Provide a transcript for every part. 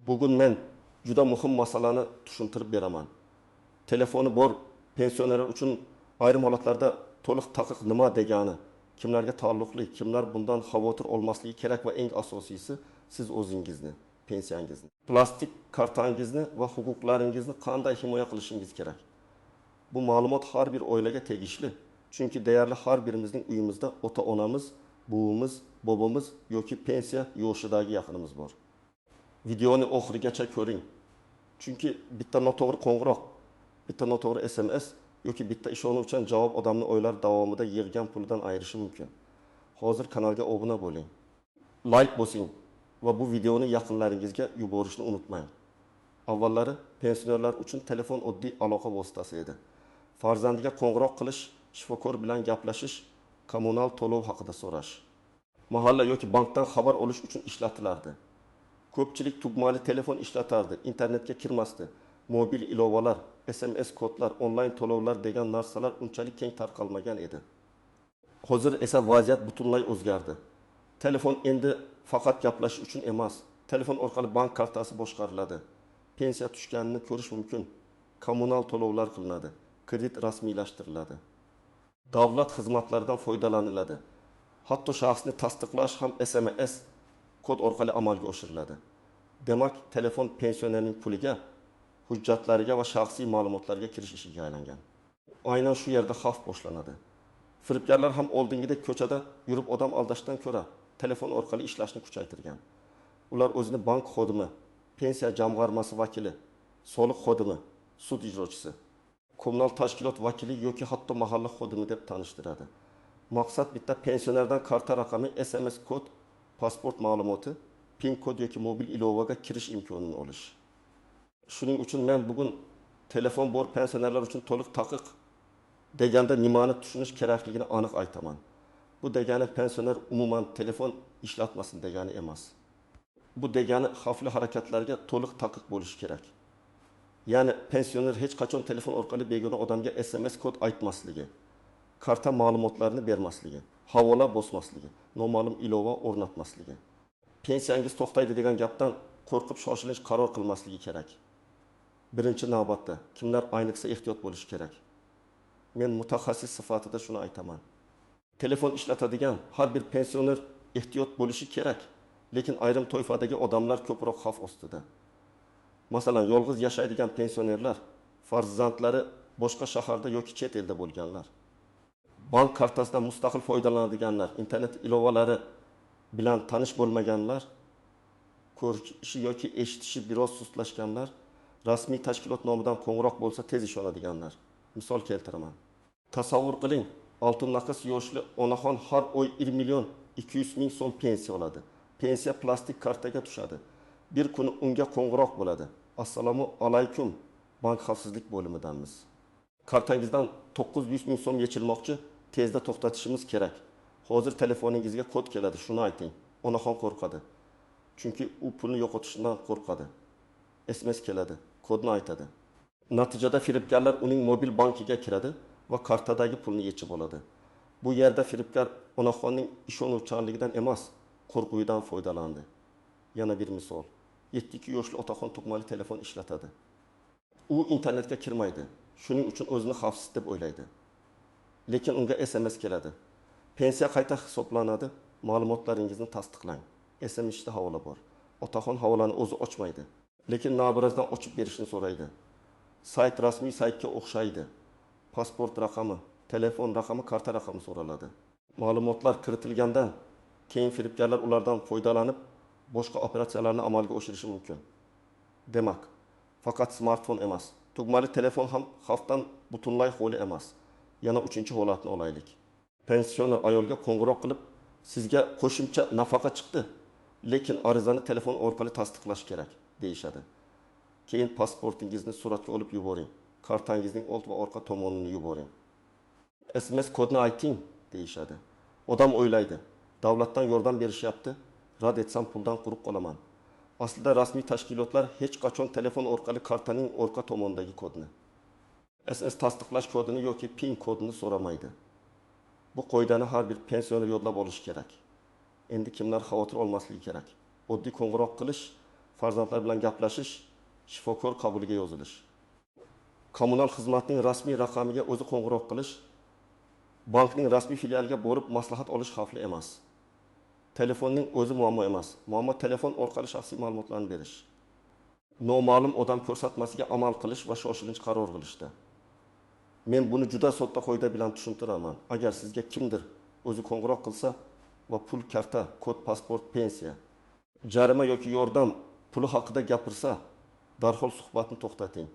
Bugun men juda muhim masalani tushuntirib beraman. Telefoni bor pensionerlar uchun ayrim holatlarda to'liq taqiq nima degani, kimlarga taalluqli, kimlar bundan xavotir olmasligi kerak va eng asosiysi siz o'zingizni, pensiyangizni, plastik kartangizni va huquqlaringizni qanday himoya qilishingiz kerak. Bu ma'lumot har bir oilaga tegishli. Chunki deyarli har birimizning uyimizda ota-onamiz, buvimiz, bobamiz yoki pensiya yoshidagi yaqinimiz bor. Videoni oxirigacha ko'ring. Chunki bitta noto'g'ri qo'ng'iroq, bitta noto'g'ri SMS yoki bitta ishonuvchan javob odamni o'ylar davomida yig'gan pulidan ayirishi mumkin. Hozir kanalga obuna bo'ling. Like bosing va bu videoni yaqinlaringizga yuborishni unutmang. Avvallari pensionerlar uchun telefon oddiy aloqa vositasi edi. Farzandiga qo'ng'iroq qilish, shifokor bilan gaplashish, kommunal to'lov haqida so'rash, mahalla yoki bankdan xabar olish uchun ishlatilardi. Ko'pchilik tugmali telefon ishlatardi, internetga kirmasdi. Mobil ilovalar, SMS kodlar, onlayn to'lovlar degan narsalar unchalik keng tarqalmagan edi. Hozir esa vaziyat butunlay o'zgardi. Telefon endi faqat gaplashish uchun emas, telefon orqali bank kartasi boshqariladi. Pensiya tushganini ko'rish mumkin. Kommunal to'lovlar qilinadi. Kredit rasmiylashtiriladi. Davlat xizmatlaridan foydalaniladi. Hatto shaxsni tasdiqlash ham SMS kod orqali amalga oshiriladi. Demak, telefon pensionerning puliga, hujjatlariga va shaxsiy ma'lumotlarga kirish ishiga aylangan. Aynan shu yerda xavf boshlanadi. Firibgarlar ham oldingidek ko'chada yurib odam aldashdan ko'ra telefon orqali ishlashni kuchaytirgan. Ular o'zini bank xodimi, pensiya jamg'armasi vakili, soliq xodimi, sud ijrochisi, kommunal tashkilot vakili yoki hatto mahalla xodimi deb tanishtiradi. Maqsad bitta pensionerdan karta raqami, SMS kod, pasport ma'lumoti, PIN kod yoki mobil ilovaga kirish imkonini olish. Shuning uchun men bugun telefon bor pensionerlar uchun to'liq taqiq deganda nimani tushunish kerakligini aniq aytaman. Bu degani pensioner umuman telefon ishlatmasin degani emas. Bu degani xavfli harakatlarga to'liq taqiq bo'lishi kerak. Ya'ni pensioner hech qachon telefon orqali begona odamga SMS kod aytmasligi, karta ma'lumotlarini bermasligi, havola bosmasligi, noma'lum ilova o'rnatmasligi. Pensiyangiz to'xtaydi degan gapdan qo'rqib shoshilinch qaror qilmasligi kerak. Birinchi navbatda kimlar ayniqsa ehtiyot bo'lishi kerak? Men mutaxassis sifatida shuni aytaman. Telefon ishlatadigan har bir pensioner ehtiyot bo'lishi kerak, lekin ayrim toifadagi odamlar ko'proq xavf ostida. Masalan, yolg'iz yashaydigan pensionerlar, farzandlari boshqa shaharda yoki chet elda bo'lganlar, bank kartasidan mustaqil foydalanadiganlar, internet ilovalari bilan tanish bo'lmaganlar, ko'rishi yoki eshitishi biroz sustlashganlar, rasmiy tashkilot nomidan qo'ng'iroq bo'lsa tez ishonadiganlar. Misol keltiraman. Tasavvur qiling, oltin naqas yoshli onaxon har oy 1 million 200 ming so'm pensiya oladi. Pensiya plastik kartaga tushadi. Bir kuni unga qo'ng'iroq bo'ladi. Assalomu alaykum, bank xavfsizlik bo'limidanmiz. Kartangizdan 900 ming so'm yechilmoqchi, tezda to'xtatishimiz kerak. Hozir telefoningizga kod keladi, shuni ayting. Onaxon qo'rqadi. Chunki u pulni yo'qotishdan qo'rqadi. SMS keladi, kodni aytadi. Natijada firibgarlar uning mobil bankiga kiradi va kartadagi pulni yechib oladi. Bu yerda firibgar onaxonning ishonuvchanligidan emas, qo'rquvidan foydalandi. Yana bir misol. 7 yoshli otaxon tugmali telefon ishlatadi. U internetga kirmaydi. Shuning uchun o'zini xavfsiz deb o'ylaydi. Lekin unga SMS keladi. Pensiya qayta hisoblanadi, ma'lumotlaringizni tasdiqlang. SMS'da havola bor. Otaxon havolani o'zi ochmaydi, lekin nabirasidan ochib berishni so'raydi. Sayt rasmiy saytga o'xshaydi. Pasport raqami, telefon raqami, karta raqami so'raladi. Ma'lumotlar kiritilgandan keyin firibgarlar ulardan foydalanib boshqa operatsiyalarni amalga oshirishi mumkin. Demak, faqat smartfon emas, tugmali telefon ham xavfdan butunlay xoli emas. Yana 3-holatni olaylik. Pensioner ayolga qo'ng'iroq qilib, sizga qo'shimcha nafaqa chiqdi, lekin arizani telefon orqali tasdiqlash kerak, deyishadi. Keyin pasportingizni suratga olib yuboring. Kartangizning old va orqa tomonini yuboring. SMS kodni ayting, deyishadi. Odam o'ylaydi, davlatdan yordam berishyapti, rad etsam puldan quruq qolaman. Aslida rasmiy tashkilotlar hech qachon telefon orqali kartaning orqa tomonidagi kodni, SMS tasdiqlash kodini yoki PIN kodini so'ramaydi. Bu qoidani har bir pensioner yodlab olishi kerak. Endi kimlar xavotir olmasligi kerak? Oddiy qo'ng'iroq qilish, farzandlar bilan gaplashish, shifokor qabuliga yozilish. Kommunal xizmatning rasmiy raqamiga o'zi qo'ng'iroq qilish, bankning rasmiy filialiga borib maslahat olish xavfli emas. Telefonning o'zi muammo emas. Muammo telefon orqali shaxsiy ma'lumotlarni berish. Noma'lum odam ko'rsatmasiga amal qilish va shoshilinch qaror qilishda. Men buni juda sodda qoida bilan tushuntiraman. Agar sizga kimdir o'zi qo'ng'iroq qilsa va pul, karta, kod, pasport, pensiya, jarima yoki yordam puli haqida gapirsa, darhol suhbatni to'xtating.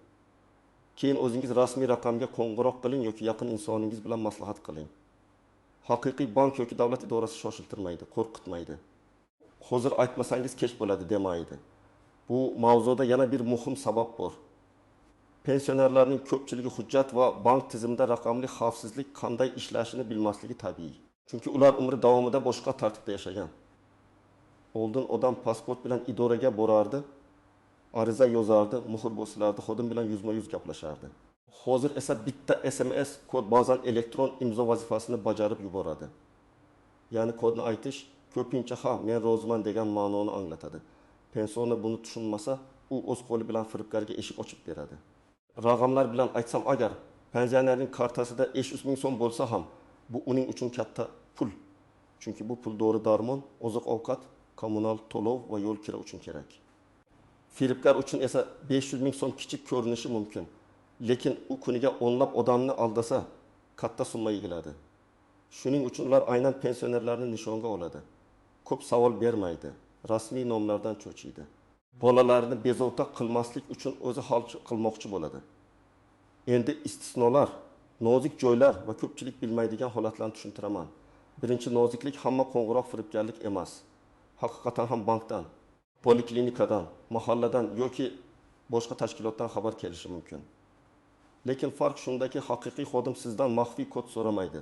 Keyin o'zingiz rasmiy raqamga qo'ng'iroq qiling yoki yaqin insoningiz bilan maslahat qiling. Haqiqiy bank yoki davlat idorasi shoshiltirmaydi, qo'rqitmaydi. Hozir aytmasangiz kech bo'ladi demaydi. Bu mavzuda yana bir muhim sabab bor. Pensionerlarning ko'pchiligi hujjat va bank tizimida raqamli xavfsizlik qanday ishlashini bilmasligi tabiiy. Chunki ular umri davomida boshqa tartibda yashagan. Oldin odam pasport bilan idoraga borardi, ariza yozardi, muhr bosilardi, xodim bilan yuzma-yuz gaplashardi. Hozir esa bitta SMS kod ba'zan elektron imzo vazifasini bajarib yuboradi. Ya'ni kodni aytish ko'pincha "ha, men roziman" degan ma'noni anglatadi. Pensioner buni tushunmasa, u o'z qo'li bilan firibgarga eshik ochib beradi. Raqamlar bilan aytsam, agar pensionerning kartasida 500 ming so'm bo'lsa ham, bu uning uchun katta pul. Chunki bu pul dori-darmon, oziq-ovqat, kommunal to'lov va yo'l kira uchun kerak. Firibgar uchun esa 500 ming so'm kichik ko'rinishi mumkin. Lekin u kuniga o'nlab odamni aldasa, katta summa yig'iladi. Shuning uchun ular aynan pensionerlarni nishonga oladi. Ko'p savol bermaydi, rasmiy nomlardan cho'chiydi. Bolalarini bezovta qilmaslik uchun o'zi hal qilmoqchi bo'ladi. Endi istisnolar, nozik joylar va ko'pchilik bilmaydigan holatlarni tushuntiraman. Birinchi noziklik hamma qo'ng'iroq firibgarlik emas. Haqiqatan ham bankdan, poliklinikadan, mahalladan yoki boshqa tashkilotdan xabar kelishi mumkin. Lekin farq shundaki, haqiqiy xodim sizdan maxfiy kod so'ramaydi.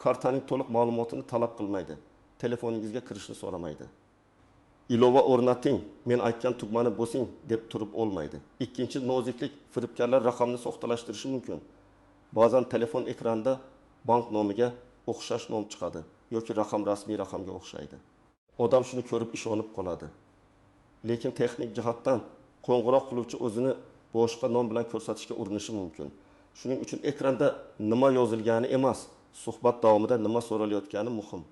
Kartaning to'liq ma'lumotini talab qilmaydi. Telefoningizga kirishni so'ramaydi. Ilova o'rnating, men aytgan tugmani bosing deb turib olmaydi. Ikkinchi noziklik, firibgarlar raqamni soxtalashtirishi mumkin. Ba'zan telefon ekranida bank nomiga o'xshash nom chiqadi yoki raqam rasmiy raqamga o'xshaydi. Odam shuni ko'rib ishonib qoladi. Lekin texnik jihatdan qo'ng'iroq qiluvchi o'zini boshqa nom bilan ko'rsatishga urinishi mumkin. Shuning uchun ekranda nima yozilgani emas, suhbat davomida nima so'ralayotgani muhim.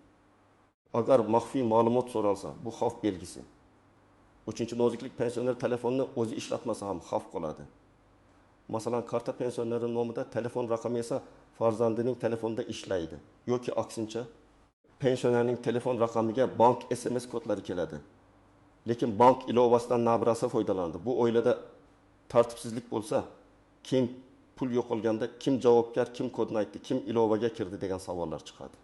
Agar maxfiy ma'lumot so'ralsa, bu xavf belgisi. Uchinchi noziklik, pensioner telefonni o'zi ishlatmasa ham xavf qoladi. Masalan, karta pensioneri nomida telefon raqami esa farzandining telefonida ishlaydi yoki aksincha, pensionerning telefon raqamiga bank SMS kodlari keladi. Lekin bank ilovasidan nabirasi foydalandi. Bu oilada tartibsizlik bo'lsa, kim pul yo'qolganda kim javobgar, kim kodni aytdi, kim ilovaga kirdi degan savollar chiqadi.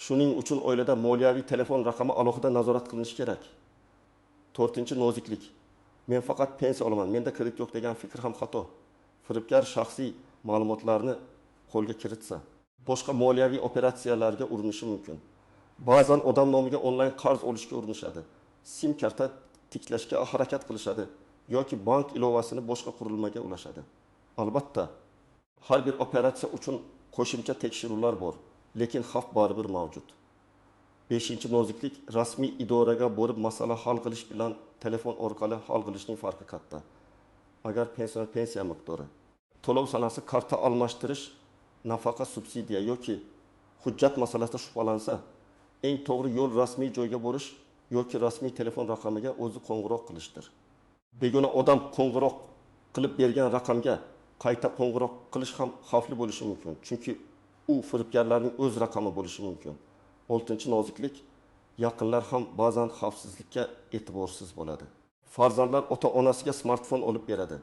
Shuning uchun oilada moliyaviy telefon raqami alohida nazorat qilinishi kerak. 4-noziklik. Men faqat pensiya olaman, menda kredit yo'q degan fikr ham xato. Firibgar shaxsiy ma'lumotlarni qo'lga kiritsa, boshqa moliyaviy operatsiyalarga urinishi mumkin. Ba'zan odam nomiga onlayn qarz olishga urinishadi. SIM karta tiklashga harakat qilishadi yoki bank ilovasini boshqa qurilmaga ulashadi. Albatta, har bir operatsiya uchun qo'shimcha tekshiruvlar bor, lekin xavf baribir mavjud. 5-noziklik, rasmiy idoraga borib masala hal qilish bilan telefon orqali hal qilishning farqi katta. Agar pensiya miqdori, to'lov sanasi, karta almashtirish, nafaqa, subsidiya yoki hujjat masalasida shubhalansa, eng to'g'ri yo'l rasmiy joyga borish yoki rasmiy telefon raqamiga o'zi qo'ng'iroq qilishdir. Begona odam qo'ng'iroq qilib bergan raqamga qayta qo'ng'iroq qilish ham xavfli bo'lishi mumkin, chunki u firibgarlarning o'z raqami bo'lishi mumkin. 6-noziklik, yaqinlar ham ba'zan xavfsizlikka e'tiborsiz bo'ladi. Farzandlar ota-onasiga smartfon olib beradi,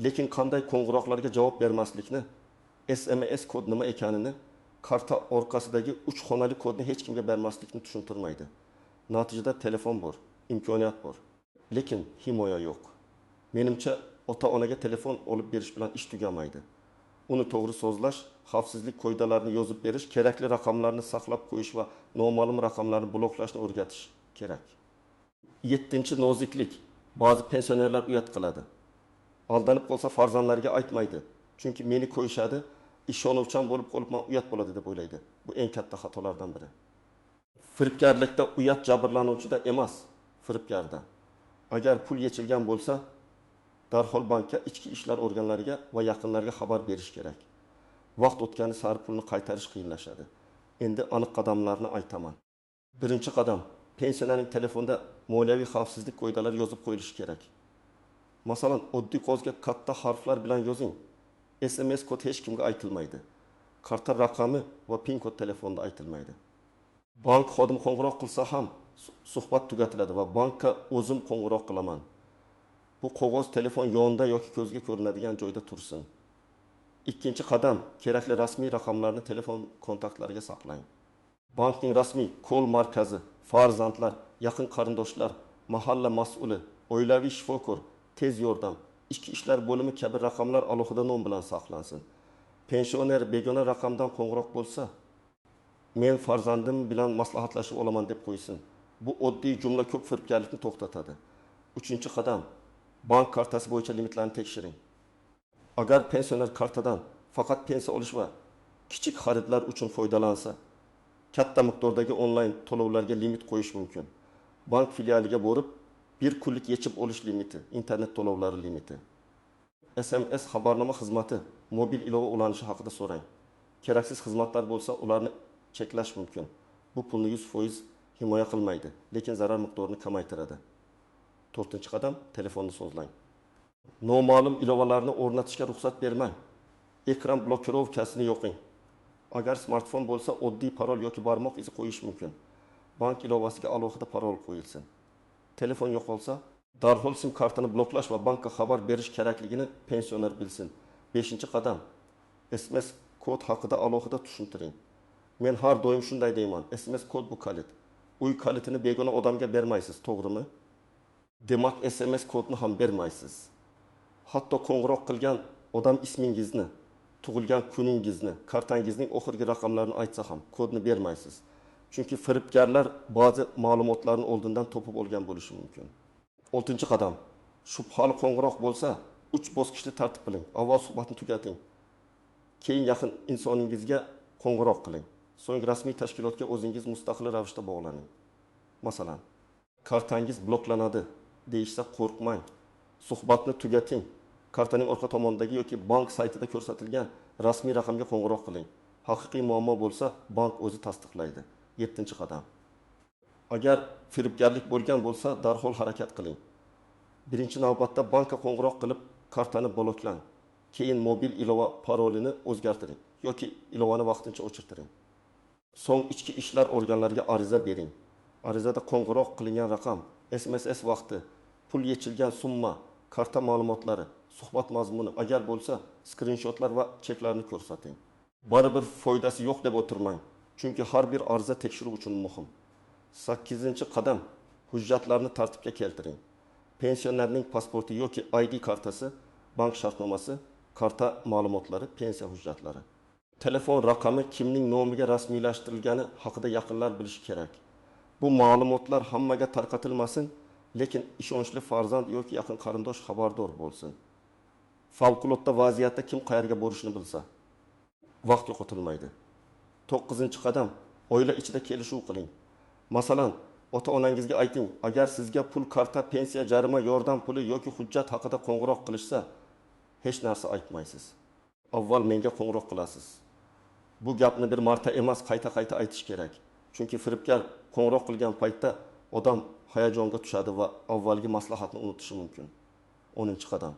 lekin qanday qo'ng'iroqlarga javob bermaslikni, SMS kod nima ekanini, karta orqasidagi 3 xonali kodni hech kimga bermaslikni tushuntirmaydi. Natijada telefon bor, imkoniyat bor, lekin himoya yo'q. Menimcha, ota-onaga telefon olib berish bilan ish tugamaydi. Uni to'g'ri so'zlash, xavfsizlik qoidalarini yozib berish, kerakli raqamlarni saqlab qo'yish va noma'lum raqamlarni bloklashni o'rgatish kerak. 7-noziklik, ba'zi pensionerlar uyat qiladi. Aldanib qolsa farzandlariga aytmaydi, chunki meni qo'yishadi, ishonuvchan bo'lib qolibman, uyat bo'ladi deb o'ylaydi. Bu eng katta xatolardan biri. Firibgarlikda uyat jabrlanuvchida emas, firibgarda. Agar pul yechilgan bo'lsa, darhol bankka, ichki ishlar organlariga va yaqinlarga xabar berish kerak. Vaqt o'tgani sari pulni qaytarish qiyinlashadi. Endi aniq qadamlarni aytaman. Birinchi qadam, pensionerning telefonda moliyaviy xavfsizlik qoidalari yozib qo'yilishi kerak. Masalan, oddiy qog'ozga katta harflar bilan yozing. SMS kod hech kimga aytilmaydi. Karta raqami va PIN kod telefonda aytilmaydi. Bank xodimi qo'ng'iroq qilsa ham suhbat tugatiladi va bankka o'zim qo'ng'iroq qilaman. Bu qog'oz telefon yonida yoki ko'zga ko'rinadigan joyda tursin. Ikkinchi qadam, kerakli rasmiy raqamlarni telefon kontaktlariga saqlang. Bankning rasmiy kol markazi, farzandlar, yaqin qarindoshlar, mahalla mas'uli, oilaviy shifokor, tez yordam, ichki ishlar bo'limi kabi raqamlar alohida nom bilan saqlansin. Pensioner begona raqamdan qo'ng'iroq bo'lsa, men farzandim bilan maslahatlashib olaman deb qo'ysin. Bu oddiy jumla ko'p firibgarlikni to'xtatadi. Uchinchi qadam, bank kartasi bo'yicha limitlarni tekshiring. Agar pensioner kartadan faqat pensiya olish va kichik xaridlar uchun foydalansa, katta miqdordagi onlayn to'lovlarga limit qo'yish mumkin. Bank filialiga borib, bir kunlik yechib olish limiti, internet to'lovlari limiti. SMS xabarnoma xizmati, mobil ilova ulanishi haqida so'rang. Keraksiz xizmatlar bo'lsa, ularni cheklash mumkin. Bu pulni 100% himoya qilmaydi, lekin zarar miqdorini kamaytiradi. 4-qadam, telefonni sozlang. Noma'lum ilovalarni o'rnatishga ruxsat bermang. Ekran blokirovkasini yoqing. Agar smartfon bo'lsa, oddiy parol yoki barmoq izi qo'yish mumkin. Bank ilovasiga alohida parol qo'yilsin. Telefon yo'qolsa, darhol sim kartani bloklash va bankka xabar berish kerakligini pensioner bilsin. 5-qadam, SMS kod haqida alohida tushuntiring. Men har doim shunday deyman, SMS kod bu kalit. Uy kalitini begona odamga bermaysiz, to'g'rimi? Demak, SMS kodni ham bermaysiz. Hatto qo'ng'iroq qilgan odam ismingizni, tug'ilgan kuningizni, kartangizning oxirgi raqamlarini aytsa ham kodni bermaysiz. Chunki firibgarlar ba'zi ma'lumotlarni oldindan topib olgan bo'lishi mumkin. 6-qadam, shubhali qo'ng'iroq bo'lsa, 3 bosqichli tartib qiling. Avval suhbatni tugating. Keyin yaqin insoningizga qo'ng'iroq qiling. So'ng rasmiy tashkilotga o'zingiz mustaqil ravishda bog'laning. Masalan, kartangiz bloklanadi deyishsa qo'rqmang. Suhbatni tugating. Kartaning orqa tomonidagi yoki bank saytida ko'rsatilgan rasmiy raqamga qo'ng'iroq qiling. Haqiqiy muammo bo'lsa, bank o'zi tasdiqlaydi. 7-qadam. Agar firibgarlik bo'lgan bo'lsa, darhol harakat qiling. Birinchi navbatda bankka qo'ng'iroq qilib, kartani bloklang. Keyin mobil ilova parolini o'zgartiring yoki ilovani vaqtincha o'chirtiring. So'ng ichki ishlar organlariga ariza bering. Arizada qo'ng'iroq qilingan raqam, SMS vaqti, pul yechilgan summa, karta ma'lumotlari, suhbat mazmuni, agar bo'lsa, skrinshotlar va cheklarni ko'rsating. Baribir foydasi yo'q deb o'tirmang, chunki har bir ariza tekshiruv uchun muhim. 8-qadam, hujjatlarni tartibga keltiring. Pensionerning pasporti yoki ID kartasi, bank shartnomasi, karta ma'lumotlari, pensiya hujjatlari. Telefon raqami kimning nomiga rasmiylashtirilgani haqida yaqinlar bilishi kerak. Bu ma'lumotlar hammaga tarqatilmasin, lekin ishonchli farzand yoki yaqin qarindosh xabardor bo'lsin. Favqulodda vaziyatda kim qayerga borishni bilsa, vaqt yo'qotilmaydi. 9-qadam, oila ichida kelishuv qiling. Masalan, ota-onangizga ayting, agar sizga pul, karta, pensiya, jarima, yordam puli yoki hujjat haqida qo'ng'iroq qilishsa, hech narsa aytmaysiz. Avval menga qo'ng'iroq qilasiz. Bu gapni bir marta emas, qayta-qayta aytish kerak. Chunki firibgar qo'ng'iroq qilgan paytda odam hayajonga tushadi va avvalgi maslahatni unutishi mumkin. 10-qadam.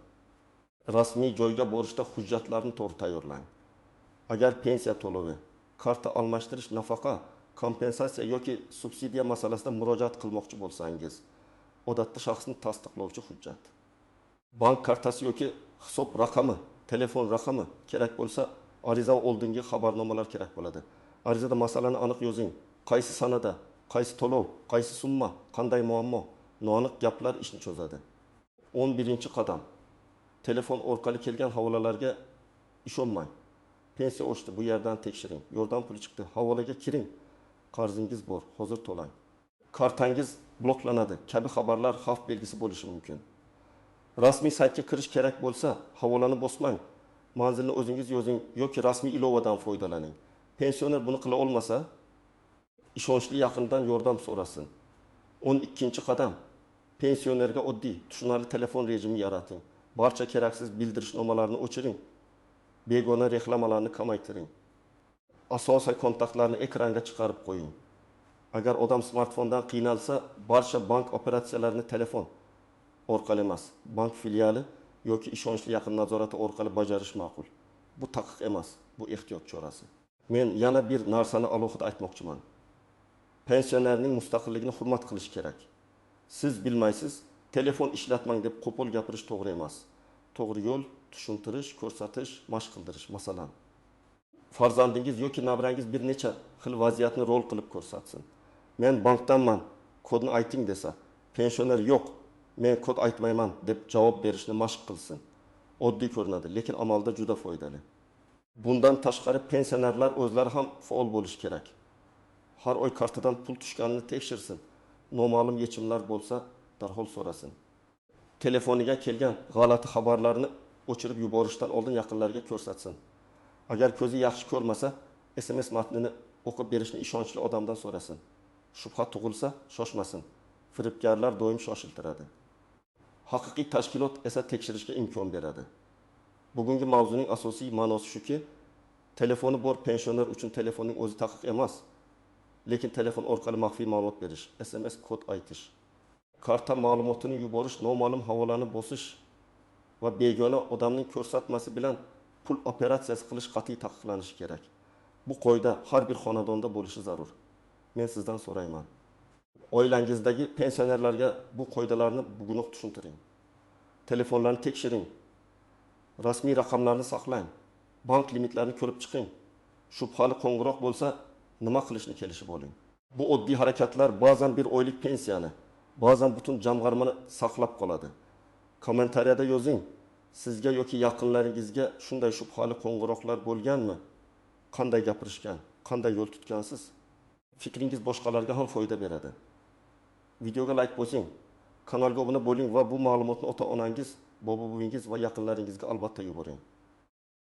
Rasmiy joyga borishda hujjatlarni to'g'ri tayyorlang. Agar pensiya to'lovi, karta almashtirish, nafaqa, kompensatsiya yoki subsidiya masalasida murojaat qilmoqchi bo'lsangiz, odatda shaxsni tasdiqlovchi hujjat. Bank kartasi yoki hisob raqami, telefon raqami kerak bo'lsa, ariza va oldingi xabarnomalar kerak bo'ladi. Arizada masalani aniq yozing. Qaysi sanada, qaysi to'lov, qaysi summa, qanday muammo, noaniq gaplar ishni cho'zadi. 11-qadam. Telefon orqali kelgan havolalarga ishonmang. Pensiya oshdi, bu yerdan tekshiring. Yordam puli chiqdi, havolaga kiring. Qarzingiz bor, hozir to'lang. Kartangiz bloklanadi kabi xabarlar xavf belgisi bo'lishi mumkin. Rasmiy saytga kirish kerak bo'lsa, havolani bosmang. Manzilni o'zingiz yozing yoki rasmiy ilovadan foydalaning. Pensioner buni qila olmasa, ishonchli yaqindan yordam so'rasin. 12-qadam. pensionerga oddiy, tushunarli telefon rejimi yarating. Barcha keraksiz bildirishnomalarni o'chiring. Begona reklamalarni kamaytiring. Asosiy kontaktlarni ekranga chiqarib qo'ying. Agar odam smartfondan qiynalsa, barcha bank operatsiyalarini telefon orqali emas, bank filiali yoki ishonchli yaqin nazorati orqali bajarish ma'qul. Bu taqiq emas, bu ehtiyot chorasi. Men yana bir narsani alohida aytmoqchiman. Pensionerning mustaqilligini hurmat qilish kerak. Siz bilmaysiz, telefon ishlatmang deb qo'pol gapirish to'g'ri emas. To'g'ri yo'l tushuntirish, ko'rsatish, mashq qildirish. Masalan, farzandingiz yoki nabrangiz bir necha xil vaziyatni rol qilib ko'rsatsin. Men bankdanman, kodni ayting desa, pensioner yo'q, men kod aytmayman deb javob berishni mashq qilsin. Oddiy ko'rinadi, lekin amalda juda foydali. Bundan tashqari pensionerlar o'zlari ham faol bo'lish kerak. Har oy kartadan pul tushganini tekshirsin. Noma'lum yechimlar bo'lsa, darhol so'rasin. Telefoniga kelgan g'alati xabarlarni o'chirib yuborishdan oldin yaqinlariga ko'rsatsin. Agar ko'zi yaxshi ko'rmasa, SMS matnini o'qib berishni ishonchli odamdan so'rasin. Shubha tug'ilsa, shoshmasin. Firibgarlar doim shoshiltiradi. Haqiqiy tashkilot esa tekshirishga imkon beradi. Bugungi mavzuning asosiy ma'nosi shuki, telefoni bor pensioner uchun telefonning o'zi taqiq emas, lekin telefon orqali maxfiy ma'lumot berish, SMS kod aytish, karta ma'lumotini yuborish, noma'lum havolani bosish va begona odamning ko'rsatmasi bilan pul operatsiyasi qilish qat'iy taqiqlanishi kerak. Bu qoida har bir xonadonda bo'lishi zarur. Men sizdan so'rayman. Oilangizdagi pensionerlarga bu qoidalarni bugunoq tushuntiring. Telefonlarni tekshiring. Rasmiy raqamlarni saqlang. Bank limitlarini ko'rib chiqing. Shubhali qo'ng'iroq bo'lsa, nima qilishni kelishib oling. Bu oddiy harakatlar ba'zan bir oylik pensiyani, ba'zan butun jamg'armani saqlab qoladi. Kommentariyada yozing. Sizga yoki yaqinlaringizga shunday shubhali qo'ng'iroqlar bo'lganmi? Qanday gapirishgan? Qanday yo'l tutgansiz? Fikringiz boshqalarga ham foyda beradi. Videoga like bosing, kanalga obuna bo'ling va bu ma'lumotni ota-onangiz, bobo-buvingiz va yaqinlaringizga albatta yuboring.